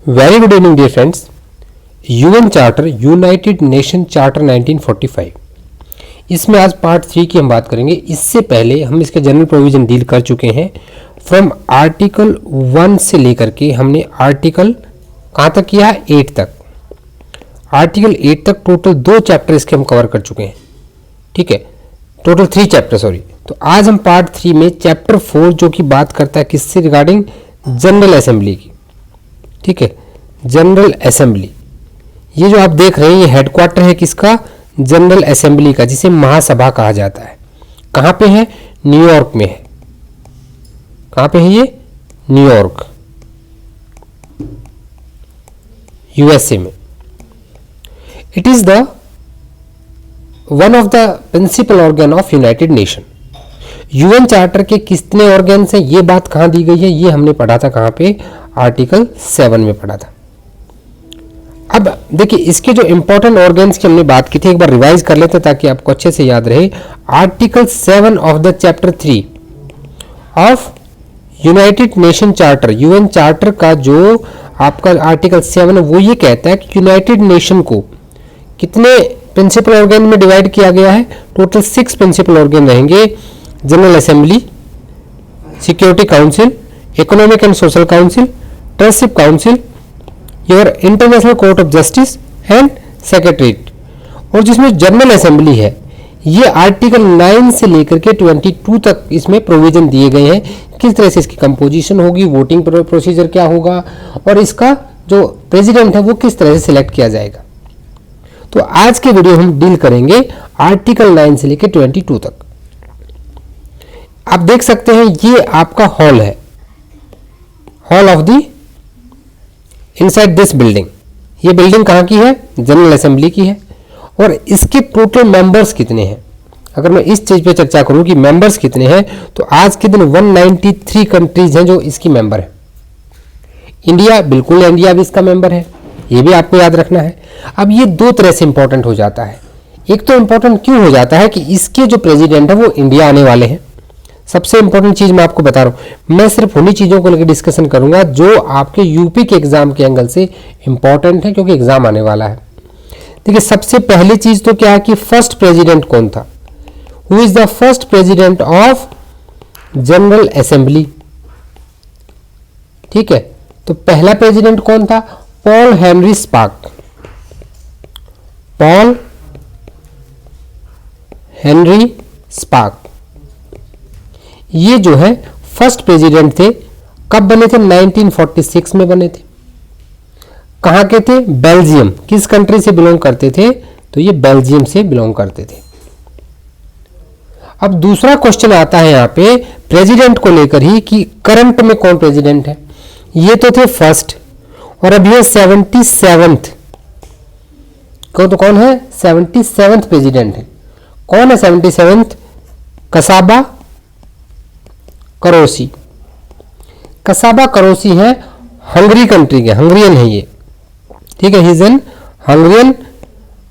Very good evening dear friends. UN charter, United Nation charter 1945, इसमें आज part 3 की हम बात करेंगे। इससे पहले हम इसके जनरल प्रोविजन डील कर चुके हैं। फ्रॉम आर्टिकल 1 से लेकर के हमने आर्टिकल कहाँ तक किया है, 8 तक। आर्टिकल 8 तक टोटल 2 चैप्टर इसके हम कवर कर चुके हैं। ठीक है, टोटल 3 चैप्टर, सॉरी। तो आज हम पार्ट 3 में चैप्टर 4 जो कि बात करता है किससे, रिगार्डिंग जनरल असेंबली की। ठीक है, जनरल असेंबली, ये जो आप देख रहे हैं ये हेडक्वार्टर है किसका, जनरल असेंबली का, जिसे महासभा कहा जाता है। कहाँ पे है, न्यूयॉर्क में है। कहाँ पे है ये, न्यूयॉर्क, यूएसए में। It is the one of the principal organ of United Nation. UN charter के कितने ऑर्गन्स हैं, ये बात कहाँ दी गई है, ये हमने पढ़ा था कहाँ पे, आर्टिकल 7 में पढ़ा था। अब देखिए इसके जो इंपॉर्टेंट ऑर्गन्स की हमने बात की थी, एक बार रिवाइज कर लेते हैं ताकि आपको अच्छे से याद रहे। Article 7 of the chapter 3 of United Nation charter, UN charter का जो आपका आर्टिकल 7 है वो ये कहता है कि यूनाइटेड नेशन को कितने प्रिंसिपल ऑर्गन में डिवाइड किया गया है। टोटल 6 प्रिंसिपल ऑर्गन रहेंगे। General assembly, security council, economic and social council, ट्रस्टशिप council, your international court of justice and secretariat. और जिसमें जनरल असेंबली है ये आर्टिकल 9 से लेकर के 22 तक इसमें प्रोविजन दिए गए हैं किस तरह से इसकी कंपोजिशन होगी, वोटिंग प्रोसीजर क्या होगा और इसका जो प्रेसिडेंट है वो किस तरह से सिलेक्ट किया जाएगा। तो आज के वीडियो हम डील करेंगे आर्टिकल 9 से लेकर 22 तक। आप देख सकते हैं ये आपका हॉल है, hall of the inside this building. ये बिल्डिंग कहाँ की है, जनरल असेंबली की है। और इसके टोटल मेंबर्स कितने हैं, अगर मैं इस चीज पे चर्चा करूं कि मेंबर्स कितने हैं, तो आज के दिन 193 कंट्रीज हैं जो इसकी मेंबर है। इंडिया, बिल्कुल इंडिया भी इसका मेंबर है, ये भी आपको याद रखना है। अब ये 2 तरह से इंपॉर्टेंट हो जाता है। एक तो इंपॉर्टेंट क्यों हो जाता है कि इसके जो प्रेसिडेंट है वो इंडिया आने वाले हैं। सबसे इंपॉर्टेंट चीज मैं आपको बता रहा हूं, मैं सिर्फ उन्हीं चीजों को लेकर डिस्कशन करूंगा जो आपके यूपी के एग्जाम के एंगल से इंपॉर्टेंट है, क्योंकि एग्जाम आने वाला है। देखिए सबसे पहली चीज तो क्या है कि फर्स्ट प्रेसिडेंट कौन था, who is the first president of general assembly. ठीक है, तो पहला प्रेसिडेंट कौन था, Paul Henry spark. Paul Henry spark, ये जो है फर्स्ट प्रेसिडेंट थे। कब बने थे, 1946 में बने थे। कहां के थे, बेल्जियम। किस कंट्री से बिलोंग करते थे, तो ये बेल्जियम से बिलोंग करते थे। अब दूसरा क्वेश्चन आता है यहां पे प्रेसिडेंट को लेकर ही कि करंट में कौन प्रेसिडेंट है। ये तो थे फर्स्ट, और अब ये 77th तो कौन है, 77th प्रेसिडेंट है। कौन है 77th, कसाबा करोसी। कसाबा करोसी है हंगरी कंट्री के, हंगरियन है ये। ठीक है, ही इज एन हंगरियन।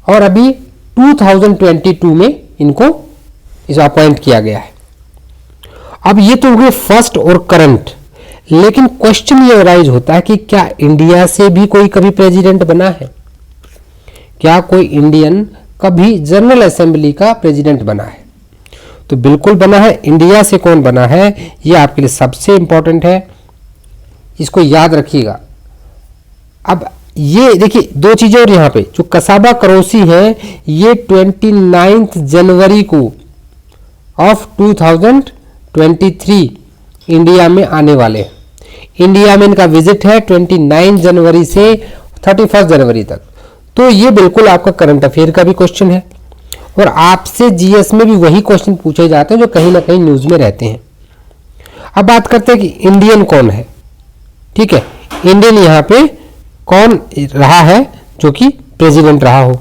और अभी 2022 में इनको इस अपॉइंट किया गया है। अब ये तो हो गए फर्स्ट और करंट, लेकिन क्वेश्चन ये राइज होता है कि क्या इंडिया से भी कोई कभी प्रेसिडेंट बना है, क्या कोई इंडियन कभी जनरल असेंबली का प्रेसिडेंट बना है। तो बिल्कुल बना है। इंडिया से कौन बना है, ये आपके लिए सबसे इंपॉर्टेंट है, इसको याद रखिएगा। अब ये देखिए 2 चीजें और यहाँ पे, जो कसाबा करोसी है ये 29 जनवरी को ऑफ 2023 इंडिया में आने वाले हैं। इंडिया में इनका विजिट है 29 जनवरी से 31 जनवरी तक। तो ये बिल्कुल आपका करंट अफेयर का भी क्वेश्चन है, और आपसे जीएस में भी वही क्वेश्चन पूछे जाते हैं जो कहीं ना कहीं न्यूज में रहते हैं। अब बात करते हैं कि इंडियन कौन है। ठीक है, इंडियन यहाँ पे कौन रहा है जो कि प्रेसिडेंट रहा हो।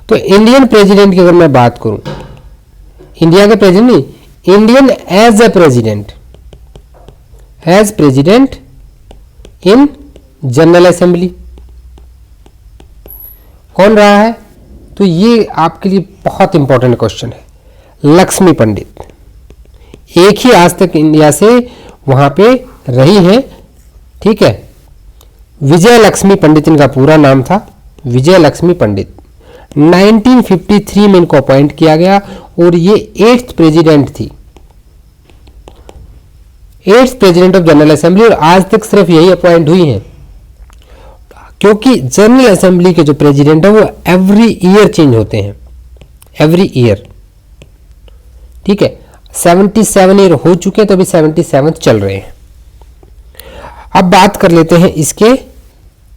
तो इंडियन प्रेसिडेंट की अगर मैं बात करूं, इंडिया के प्रेसिडेंट नहीं, Indian as a president, as president in General Assembly कौन रहा है, तो ये आपके लिए बहुत इंपॉर्टेंट क्वेश्चन है। लक्ष्मी पंडित, एक ही आज तक इंडिया से वहां पे रही हैं। ठीक है, विजय लक्ष्मी पंडित इनका पूरा नाम था, विजय लक्ष्मी पंडित। 1953 में इनको अपॉइंट किया गया और ये 8th प्रेसिडेंट थी, 8th president of general assembly. और आज तक सिर्फ यही अपॉइंट हुई हैं, क्योंकि जनरल असेंबली के जो प्रेसिडेंट है वो एवरी ईयर चेंज होते हैं, एवरी ईयर। ठीक है, 77 ईयर हो चुके हैं, तो अभी 77 चल रहे हैं। अब बात कर लेते हैं इसके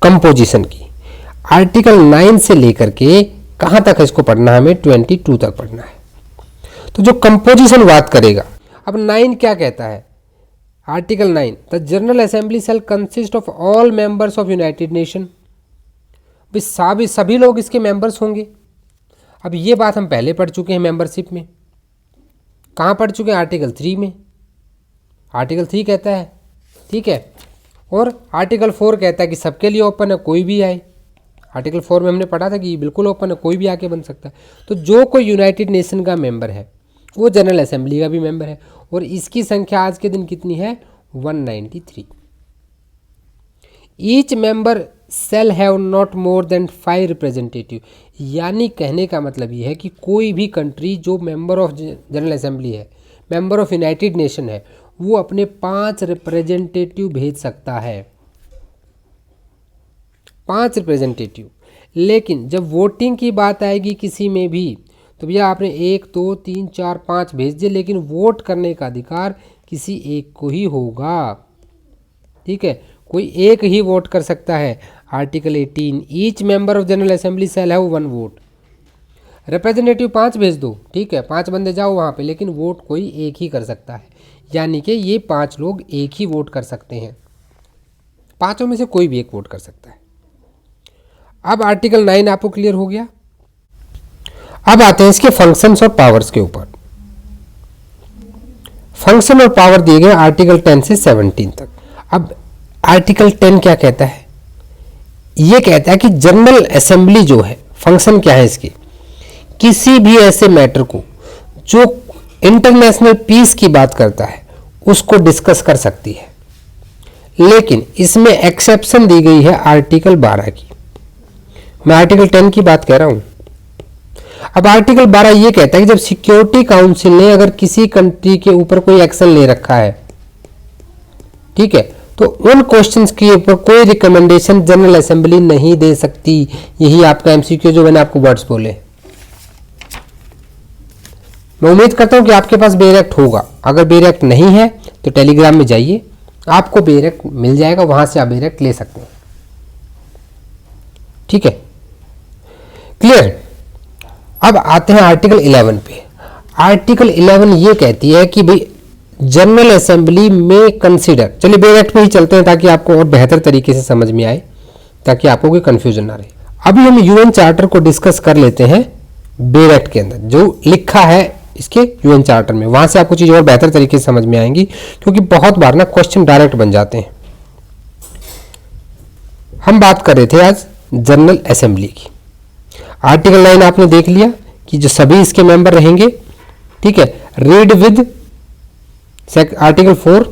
कंपोजिशन की। आर्टिकल 9 से लेकर के कहां तक इसको पढ़ना है, हमें 22 तक पढ़ना है। तो जो कंपोजिशन बात करेगा, अब 9 क्या कहता है, article 9, the General assembly shell consist of all members of United nation. सभी लोग इसके मेंबर्स होंगे। अब ये बात हम पहले पढ़ चुके हैं मेंबरशिप में। कहाँ पढ़ चुके हैं, आर्टिकल 3 में। आर्टिकल 3 कहता है, ठीक है, और आर्टिकल 4 कहता है कि सबके लिए ओपन है, कोई भी आए। आर्टिकल 4 में हमने पढ़ा था कि बिल्कुल ओपन है, कोई भी आके बन सकता है। तो जो कोई यूनाइटेड नेशन का मेंबर है वो जनरल असेंबली का भी मेंबर है, और इसकी संख्या आज के दिन कितनी है, 193। Each member shall have not more than 5 representative. यानी कहने का मतलब ये है कि कोई भी कंट्री जो मेंबर ऑफ जनरल असेंबली है, मेंबर ऑफ यूनाइटेड नेशन है, वो अपने 5 रिप्रेजेंटेटिव भेज सकता है, 5 रिप्रेजेंटेटिव। लेकिन जब वोटिंग की बात आएगी किसी में भी, तो भैया आपने 1 2 3 4 5 भेज दिए, लेकिन वोट करने का अधिकार किसी एक को ही होगा। ठीक है, कोई एक ही वोट कर सकता है। Article 18, each member of general assembly shall have 1 vote. Representative 5 भेज दो, ठीक है, 5 बंदे जाओ वहाँ पे, लेकिन वोट कोई एक ही कर सकता है। यानी कि ये 5 लोग एक ही वोट कर सकते हैं, 5 में से कोई भी एक वोट कर सकता है। अब आर्टिकल 9 आपको क्लियर हो गया। अब आते हैं इसके फंक्शंस और पावर्स के ऊपर। फंक्शन और पावर दिए गए आर्टिकल 10 से 17 तक। अब आर्टिकल 10 क्या कहता है, ये कहता है कि जनरल असेंबली जो है, फंक्शन क्या है इसके, किसी भी ऐसे मैटर को जो इंटरनेशनल पीस की बात करता है उसको डिस्कस कर सकती है। लेकिन इसमें एक्सेप्शन दी गई है आर्टिकल 12 की। मैं आर्टिकल 10 की बात कह रहा हूं। अब आर्टिकल 12 ये कहता है कि जब सिक्योरिटी काउंसिल ने अगर किसी कंट्री के ऊपर कोई एक्शन ले रखा है, ठीक है, तो उन क्वेश्चंस के ऊपर कोई रिकमेंडेशन जनरल असेंबली नहीं दे सकती। यही आपका एमसीक्यू जो मैंने आपको वर्ड्स बोले। मैं उम्मीद करता हूं कि आपके पास बेरेक्ट होगा। अगर बेरेक्ट नहीं है तो टेलीग्राम में जाइए, आपको बेरेक्ट मिल जाएगा, वहां से आप बेरेक्ट ले सकते हैं। ठीक है, क्लियर। अब आते हैं आर्टिकल 11 पे। आर्टिकल 11 ये कहती है कि भाई जनरल असेंबली में कंसीडर, चलिए बेरेक्ट पे ही चलते हैं ताकि आपको और बेहतर तरीके से समझ में आए, ताकि आपको कोई कंफ्यूजन ना रहे। अभी हम यूएन चार्टर को डिस्कस कर लेते हैं बेरेक्ट के अंदर, जो लिखा है इसके यूएन चार्टर में, वहां से आपको चीज और बेहतर तरीके से समझ में आएंगी, क्योंकि बहुत बार ना क्वेश्चन डायरेक्ट बन जाते हैं। हम बात कर रहे थे आज जनरल असेंबली की। आर्टिकल 9 आपने देख लिया कि जो सभी इसके मेंबर रहेंगे, ठीक है। रीड विद आर्टिकल 4,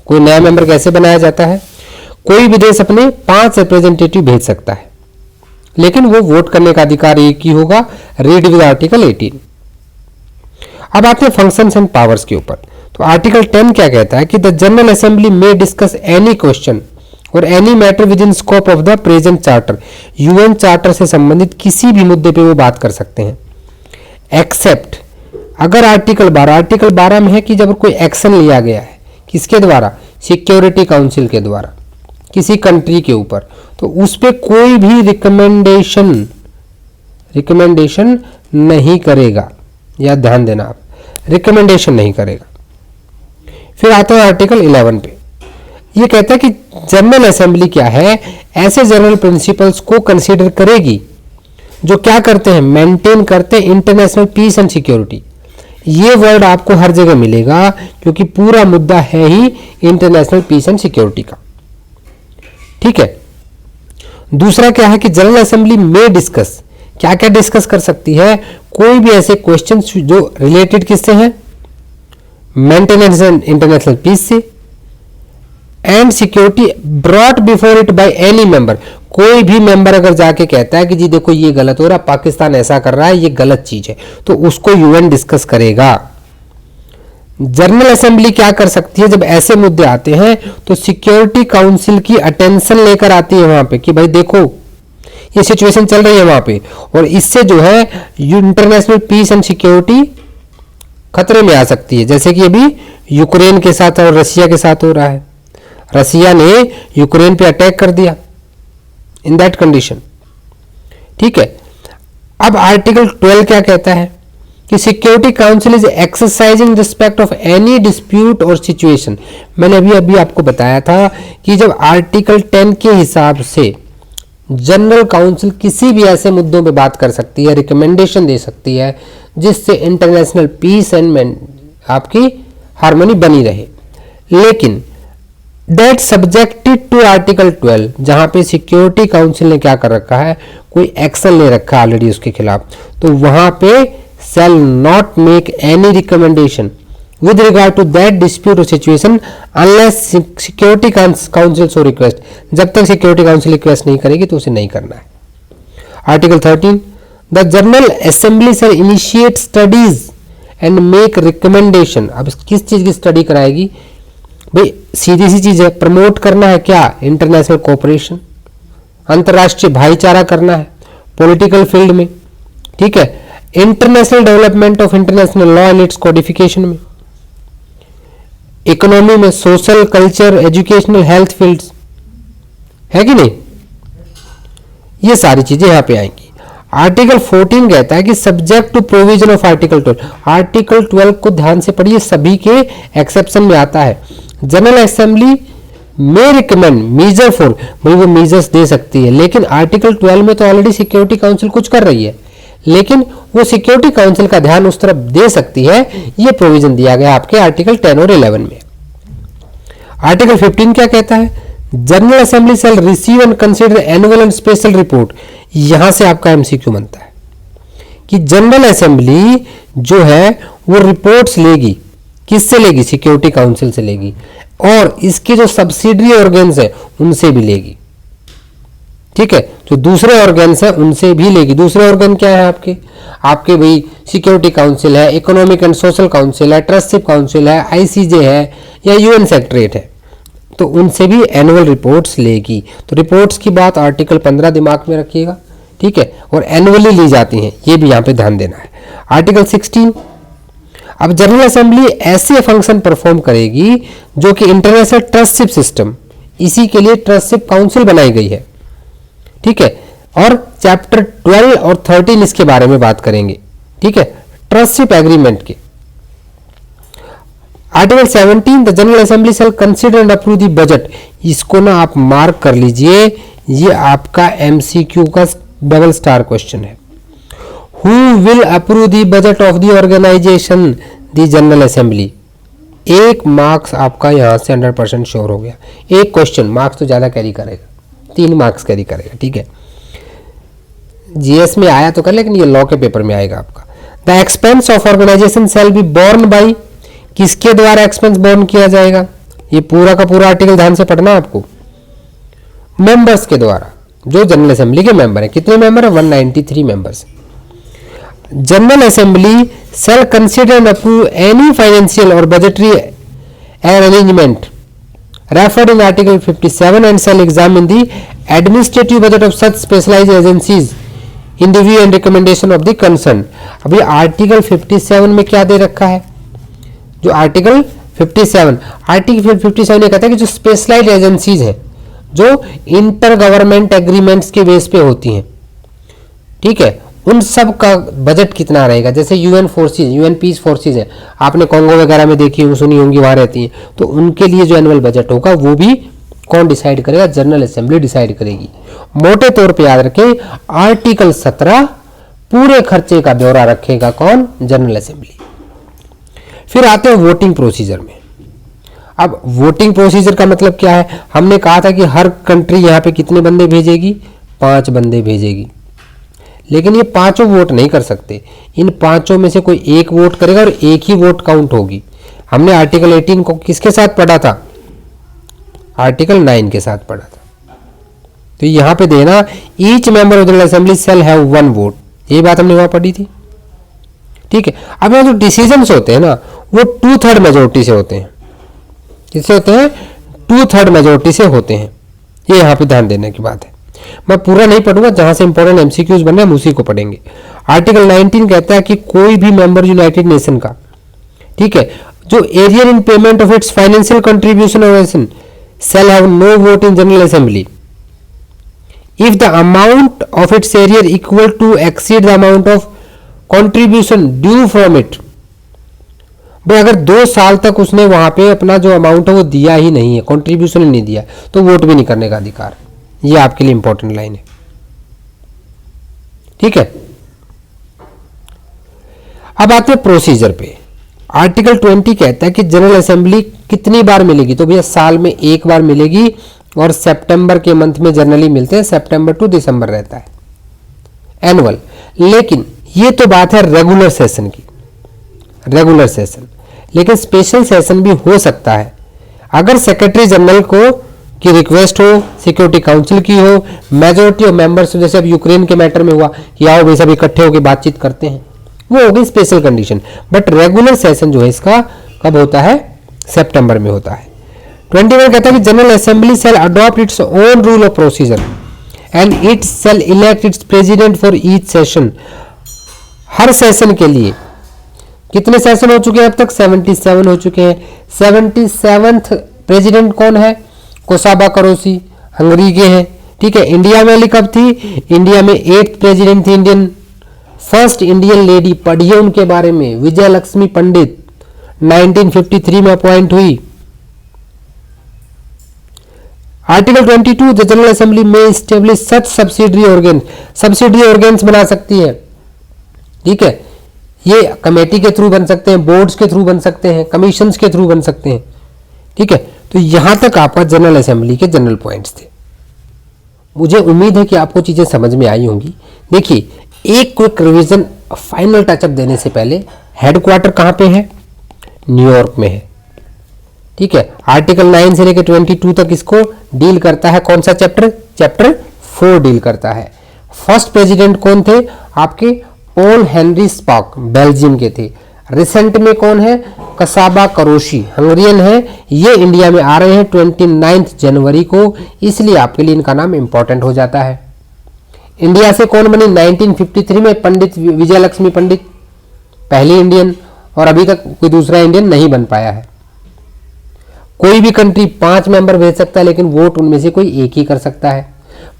कोई नया मेंबर कैसे बनाया जाता है। कोई भी देश अपने 5 रिप्रेजेंटेटिव भेज सकता है, लेकिन वो वोट करने का अधिकार एक ही होगा। Read with article 18। अब आते हैं फंक्शंस एंड पावर्स के ऊपर। तो आर्टिकल 10 क्या कहता है कि द जनरल असेंबली में डिस्कस एनी क्वेश्चन और any matter with in scope of the present charter. UN charter से संबंधित किसी भी मुद्दे पे वो बात कर सकते हैं, एक्सेप्ट अगर आर्टिकल 12 में है कि जब कोई एक्शन लिया गया है किसके द्वारा, सिक्योरिटी काउंसिल के द्वारा किसी कंट्री के ऊपर, तो उस पर कोई भी रिकमेंडेशन नहीं करेगा। या ध्यान देना आप, रिकमेंडेशन नहीं करेगा। फिर आता है आर्टिकल 11 पे। ये कहता है कि जनरल असेंबली क्या है, ऐसे जनरल प्रिंसिपल्स को कंसीडर करेगी जो क्या करते हैं, मेंटेन करते हैं इंटरनेशनल पीस एंड सिक्योरिटी। ये वर्ड आपको हर जगह मिलेगा, क्योंकि पूरा मुद्दा है ही इंटरनेशनल पीस एंड सिक्योरिटी का। ठीक है। दूसरा क्या है कि जनरल असेंबली में डिस्कस, क्या क्या डिस्कस कर सकती है, कोई भी ऐसे क्वेश्चन जो रिलेटेड किससे हैं, मेंटेनेंस एंड इंटरनेशनल पीस से, and security brought before it by any member. कोई भी मेंबर अगर जाके कहता है कि जी देखो ये गलत हो रहा है, पाकिस्तान ऐसा कर रहा है, ये गलत चीज है, तो उसको यूएन डिस्कस करेगा। जनरल असेंबली क्या कर सकती है जब ऐसे मुद्दे आते हैं, तो सिक्योरिटी काउंसिल की अटेंशन लेकर आती है वहां पे कि भाई देखो ये सिचुएशन चल रही है वहां पे, और इससे जो है इंटरनेशनल पीस एंड सिक्योरिटी खतरे में आ सकती है। जैसे कि अभी यूक्रेन के साथ और रसिया के साथ हो रहा है, रसिया ने यूक्रेन पे अटैक कर दिया इन दैट कंडीशन। ठीक है, अब आर्टिकल 12 क्या कहता है कि security council is exercising respect of any dispute और सिचुएशन। मैंने अभी अभी आपको बताया था कि जब आर्टिकल 10 के हिसाब से जनरल काउंसिल किसी भी ऐसे मुद्दों पे बात कर सकती है, रिकमेंडेशन दे सकती है जिससे इंटरनेशनल पीस एंड आपकी हार्मनी बनी रहे, लेकिन दैट सब्जेक्टेड टू आर्टिकल 12, जहां पे सिक्योरिटी काउंसिल ने क्या कर रखा है, कोई एक्शन ले रखा है ऑलरेडी उसके खिलाफ, तो वहां पे shall not make any recommendation with regard to that dispute or situation unless security council so request। जब तक सिक्योरिटी काउंसिल रिक्वेस्ट नहीं करेगी तो उसे नहीं करना है। Article 13, the General assembly shall initiate studies and make recommendation। अब किस चीज की स्टडी कराएगी भाई, सीधी सी चीज है, प्रमोट करना है क्या, इंटरनेशनल कोऑपरेशन, अंतरराष्ट्रीय भाईचारा करना है पॉलिटिकल फील्ड में। ठीक है, international development of international law and it's codification में, इकोनॉमी में, social, culture, educational, health fields, है कि नहीं, ये सारी चीजें यहां पे आएंगी। आर्टिकल 14 कहता है कि subject to provision of article 12। Article 12 को ध्यान से पढ़िए, सभी के एक्सेप्शन में आता है। जनरल असेंबली में रिकमेंड मेजर फॉर, भाई वो मेजर्स दे सकती है, लेकिन आर्टिकल 12 में तो ऑलरेडी सिक्योरिटी काउंसिल कुछ कर रही है, लेकिन वो सिक्योरिटी काउंसिल का ध्यान उस तरफ दे सकती है, ये प्रोविजन दिया गया आपके आर्टिकल 10 और 11 में। आर्टिकल 15 क्या कहता है, General assembly shall receive and consider annual and special report. यहां से आपका एमसीक्यू बनता है कि जनरल असेंबली जो है वो रिपोर्ट्स लेगी, किससे लेगी, सिक्योरिटी काउंसिल से लेगी, और इसके जो सब्सिडरी ऑर्गन्स है उनसे भी लेगी। ठीक है, जो दूसरे ऑर्गन्स हैं उनसे भी लेगी। दूसरे ऑर्गन क्या है आपके भाई सिक्योरिटी काउंसिल है, इकोनॉमिक एंड सोशल काउंसिल है, ट्रस्टशिप काउंसिल है, आईसीजे है या यूएन सेक्रेटरीट है, तो उनसे भी एनुअल रिपोर्ट्स लेगी। तो रिपोर्ट्स की बात आर्टिकल 15 दिमाग में रखिएगा। ठीक है, और एनुअली ली जाती हैं, ये भी यहाँ पे ध्यान देना है। आर्टिकल 16, अब जनरल असेंबली ऐसे फंक्शन परफॉर्म करेगी जो कि इंटरनेशनल ट्रस्टशिप सिस्टम, इसी के लिए ट्रस्टशिप काउंसिल बनाई गई है। ठीक है, और चैप्टर 12 और 13 इसके बारे में बात करेंगे। ठीक है, ट्रस्टशिप एग्रीमेंट के। Article 17, the General assembly shall consider and approve the budget. इसको ना आप मार्क कर लीजिए, ये आपका एमसीक्यू का डबल स्टार क्वेश्चन है। Who will approve the budget of the organisation, the General Assembly. एक मार्क्स आपका यहां से 100% श्योर हो गया। एक क्वेश्चन, मार्क्स तो ज्यादा कैरी करेगा, 3 मार्क्स कैरी करेगा। ठीक है, जीएस में आया तो कर, लेकिन ये लॉ के पेपर में आएगा आपका। The expense of organisation shall be borne by, किसके द्वारा एक्सपेंस बोर्न किया जाएगा, ये पूरा का पूरा आर्टिकल ध्यान से पढ़ना है आपको। मेंबर्स के द्वारा, जो जनरल असेंबली के मेंबर हैं। कितने मेंबर है, 193 members. General assembly shall consider and approve any financial और budgetary arrangement referred in Article 57 and shall examine the administrative budget of such specialized agencies in the view and recommendation of the concerned। अभी article 57 में क्या दे रखा है, जो article 57 ये कहता है कि जो स्पेशलाइज्ड एजेंसीज हैं जो इंटर गवर्नमेंट एग्रीमेंट्स के बेस पे होती हैं, ठीक है, उन सब का बजट कितना रहेगा। जैसे UN forces, UN peace forces हैं, आपने कॉन्गो वगैरह में देखी सुनी होंगी, वहां रहती हैं, तो उनके लिए जो एनुअल बजट होगा वो भी कौन डिसाइड करेगा, जनरल असेंबली डिसाइड करेगी। मोटे तौर पे याद रखें, आर्टिकल 17 पूरे खर्चे का ब्यौरा रखेगा कौन, जनरल असेंबली। फिर आते हैं वोटिंग प्रोसीजर में। अब वोटिंग प्रोसीजर का मतलब क्या है, हमने कहा था कि हर कंट्री यहाँ पे कितने बंदे भेजेगी, 5 बंदे भेजेगी, लेकिन ये पांचों वोट नहीं कर सकते। इन पांचों में से कोई एक वोट करेगा और एक ही वोट काउंट होगी। हमने आर्टिकल 18 को किसके साथ पढ़ा था, आर्टिकल 9 के साथ पढ़ा था। तो यहाँ पे देना each member of general assembly shall have 1 vote, ये बात हमने वहां पढ़ी थी। ठीक है, अब यहाँ जो डिसीजंस होते हैं ना वो 2/3 मेजोरिटी से होते हैं। किससे होते हैं? 2/3 मेजोरिटी से होते हैं। ये यहाँ पे ध्यान देने की बात है। मैं पूरा नहीं पढ़ूंगा, जहां से इंपॉर्टेंट एमसीक्यूज बन रहे हैं हम उसी को पढ़ेंगे। आर्टिकल 19 कहता है कि कोई भी मेंबर यूनाइटेड नेशन का, ठीक है, जो arrear in payment of its financial contribution organisation shall have no vote in general assembly if the amount of its area equal to exceed the amount of contribution due from it। भाई अगर 2 साल तक उसने वहां पे अपना जो amount है वो दिया ही नहीं है, कंट्रीब्यूशन ही नहीं दिया, तो वोट भी नहीं करने का अधिकार। ये आपके लिए इंपॉर्टेंट लाइन है। ठीक है, अब आते हैं प्रोसीजर पे। आर्टिकल 20 कहता है कि जनरल असेंबली कितनी बार मिलेगी, तो भैया साल में 1 बार मिलेगी और सितंबर के मंथ में जनरली मिलते हैं, सितंबर टू दिसंबर रहता है एनुअल। लेकिन ये तो बात है रेगुलर सेशन की, रेगुलर सेशन, लेकिन स्पेशल सेशन भी हो सकता है अगर सेक्रेटरी जनरल को की रिक्वेस्ट हो, सिक्योरिटी काउंसिल की हो, मेजोरिटी ऑफ मेंबर्स, जैसे अब यूक्रेन के मैटर में हुआ कि आओ भाई सब इकट्ठे होकर बातचीत करते हैं, वो हो गई special condition. But regular session जो है इसका कब होता है? सितंबर में होता है। 21 कहता है कि general assembly shall adopt its own rule of procedure and it shall elect its president for each session. हर सेशन के लिए कितने सेशन हो चुके हैं अब तक? 77 हो चुके हैं। 77th प्रेसिडेंट कौन है? कोसाबा करोसी, हंगरी के हैं। ठीक है, इंडिया में वाली कब थी? इंडिया में 8th प्रेसिडेंट थी इंडियन, फर्स्ट इंडियन लेडी, पढ़िए उनके बारे में, विजय लक्ष्मी पंडित 1953 में अपॉइंट हुई। आर्टिकल 22 द जनरल असेंबली में एस्टेब्लिश सच सब्सिडरी ऑर्गन, सब्सिडरी ऑर्गन्स बना सकती है। ठीक है, ये कमेटी के थ्रू बन सकते हैं, बोर्ड्स के थ्रू बन सकते हैं, कमीशंस के थ्रू बन सकते हैं। ठीक है, तो यहां तक आपका जनरल असेंबली के जनरल पॉइंट्स थे। मुझे उम्मीद है कि आपको चीजें समझ में आई होंगी। देखिए, एक क्विक रिवीजन फाइनल टचअप देने से पहले, हेडक्वार्टर कहां पे है? न्यूयॉर्क में है। ठीक है, आर्टिकल 9 से लेकर 22 तक इसको डील करता है। कौन सा चैप्टर? चैप्टर 4 डील करता है। फर्स्ट प्रेसिडेंट कौन थे आपके? पॉल हेनरी स्पाक, बेल्जियम के थे। रिसेंट में कौन है? कसाबा करोशी, हंगरियन है। ये इंडिया में आ रहे हैं 29 जनवरी को, इसलिए आपके लिए इनका नाम इंपॉर्टेंट हो जाता है। इंडिया से कौन बनी? 1953 में पंडित विजय लक्ष्मी पंडित, पहली इंडियन, और अभी तक कोई दूसरा इंडियन नहीं बन पाया है। कोई भी कंट्री 5 मेंबर भेज सकता है, लेकिन वोट उनमें से कोई एक ही कर सकता है।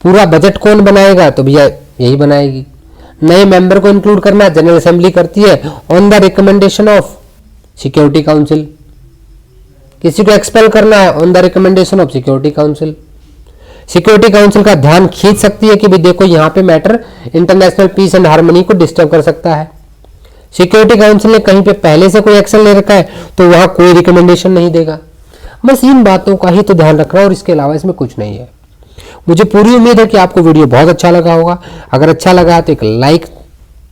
पूरा बजट कौन बनाएगा? तो भैया यही बनाएगी। नए मेंबर को इंक्लूड करना जनरल असेंबली करती है on the recommendation of security council. किसी को एक्सपेल करना है on the recommendation of security council. Security council का ध्यान खींच सकती है कि भी देखो यहाँ पे matter international peace and harmony को डिस्टर्ब कर सकता है। सिक्योरिटी काउंसिल ने कहीं पे पहले से कोई एक्शन ले रखा है तो वहां कोई रिकमेंडेशन नहीं देगा। बस इन बातों का ही तो ध्यान रखना, और इसके अलावा इसमें कुछ नहीं है। मुझे पूरी उम्मीद है कि आपको वीडियो बहुत अच्छा लगा होगा। अगर अच्छा लगा तो एक लाइक,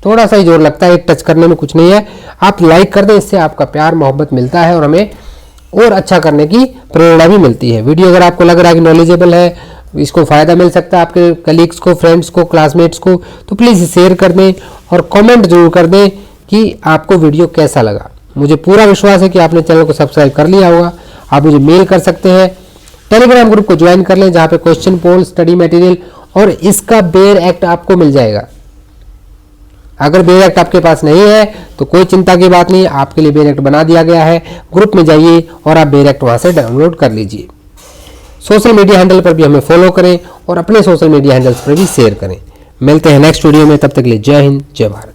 थोड़ा सा ही जोर लगता है, एक टच करने में कुछ नहीं है, आप लाइक कर दें, इससे आपका प्यार मोहब्बत मिलता है और हमें और अच्छा करने की प्रेरणा भी मिलती है। वीडियो अगर आपको लग रहा है कि नॉलेजेबल है, इसको फ़ायदा मिल सकता है आपके कलीग्स को, फ्रेंड्स को, क्लासमेट्स को, तो प्लीज़ शेयर कर दें और कमेंट जरूर कर दें कि आपको वीडियो कैसा लगा। मुझे पूरा विश्वास है कि आपने चैनल को सब्सक्राइब कर लिया होगा। आप मुझे मेल कर सकते हैं, टेलीग्राम ग्रुप को ज्वाइन कर लें जहाँ पे क्वेश्चन पोल, स्टडी मटेरियल और इसका बेयर एक्ट आपको मिल जाएगा। अगर बेयर एक्ट आपके पास नहीं है तो कोई चिंता की बात नहीं, आपके लिए बेयर एक्ट बना दिया गया है। ग्रुप में जाइए और आप बेयर एक्ट वहाँ से डाउनलोड कर लीजिए। सोशल मीडिया हैंडल पर भी हमें फॉलो करें और अपने सोशल मीडिया हैंडल्स पर भी शेयर करें। मिलते हैं नेक्स्ट वीडियो में, तब तक के लिए जय हिंद, जय भारत।